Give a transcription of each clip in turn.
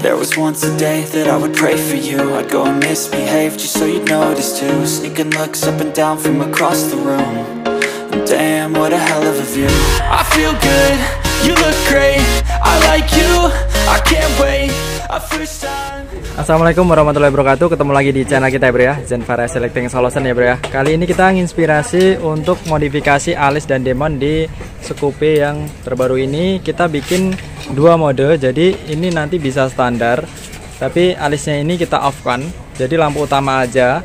There was once a day that I would pray for you. I'd go and misbehave just so you'd notice too. Sneaking looks up and down from across the room. And damn, what a hell of a view. I feel good, you look great. I like you, I can't wait. Assalamualaikum warahmatullahi wabarakatuh. Ketemu lagi di channel kita ya bro ya, Zen Variety Selecting Solution ya bro ya. Kali ini kita nginspirasi untuk modifikasi alis dan demon di Scoopy yang terbaru ini. Kita bikin dua mode, jadi ini nanti bisa standar, tapi alisnya ini kita off kan, jadi lampu utama aja,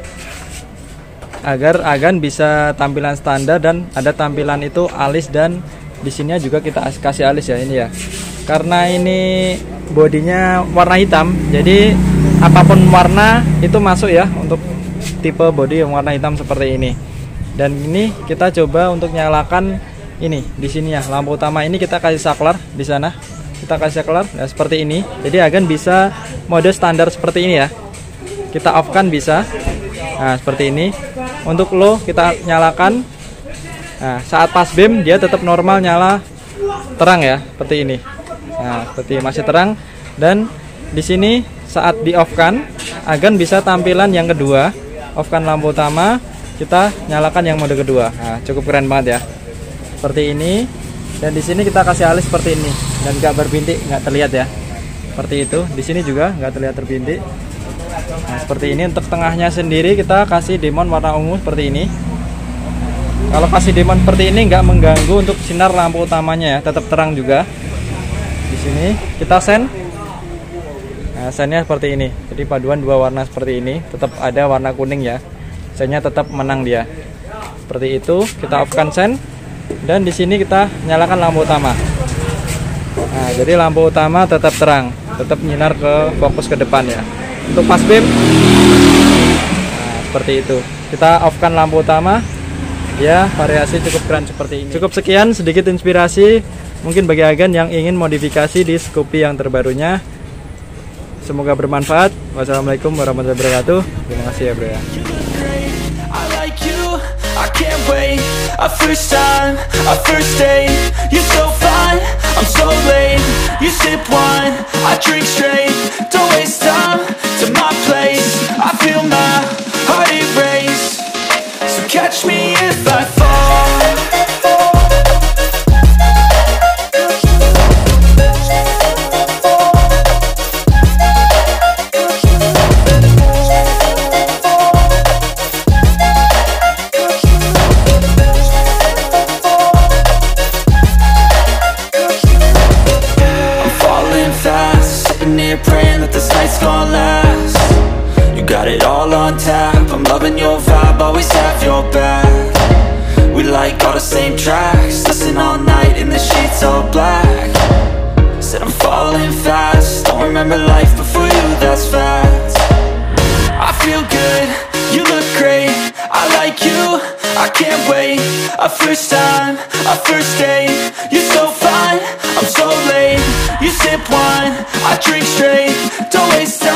agar bisa tampilan standar dan ada tampilan itu alis, dan di sini juga kita kasih alis ya ini ya. Karena ini bodinya warna hitam, jadi apapun warna itu masuk ya untuk tipe body yang warna hitam seperti ini. Dan ini kita coba untuk nyalakan ini di sini ya, lampu utama ini kita kasih saklar di sana. Kita kasih saklar ya, seperti ini. Jadi agan bisa mode standar seperti ini ya. Kita off kan bisa. Nah, seperti ini. Untuk low kita nyalakan. Nah, saat pas beam dia tetap normal nyala terang ya, seperti ini. Nah, seperti masih terang. Dan di sini saat di off kan agan bisa tampilan yang kedua, off kan lampu utama, kita nyalakan yang mode kedua. Nah, cukup keren banget ya, seperti ini. Dan di sini kita kasih alis seperti ini dan nggak berbintik, nggak terlihat ya, seperti itu. Di sini juga nggak terlihat terbintik. Nah, seperti ini. Untuk tengahnya sendiri kita kasih demon warna ungu seperti ini. Kalau kasih demon seperti ini nggak mengganggu untuk sinar lampu utamanya ya, tetap terang juga. Di sini kita sen. Nah, sennya seperti ini. Jadi paduan dua warna seperti ini, tetap ada warna kuning ya. Sennya tetap menang dia. Seperti itu. Kita off-kan sen. Dan di sini kita nyalakan lampu utama. Nah, jadi lampu utama tetap terang, tetap nyinar ke fokus ke depan ya. Untuk pas beam, nah, seperti itu. Kita off-kan lampu utama. Ya, variasi cukup keren seperti ini. Cukup sekian sedikit inspirasi mungkin bagi agan yang ingin modifikasi di Scoopy yang terbarunya. Semoga bermanfaat. Wassalamualaikum warahmatullahi wabarakatuh. Terima kasih ya bro ya. I can't wait. A first time, a first date. You're so fine, I'm so late. You sip wine, I drink straight. Don't waste time to my place. I feel my heart erase. So catch me if I fall. Praying that this night's gonna last. You got it all on tap, I'm loving your vibe, always have your back. We like all the same tracks, listen all night in the sheets all black. Said I'm falling fast, don't remember life before you, that's facts. I feel good, you look great, I like you, I can't wait. A first time, a first date. You're so fine, I'm so late. You sip wine, I drink straight. Don't waste time.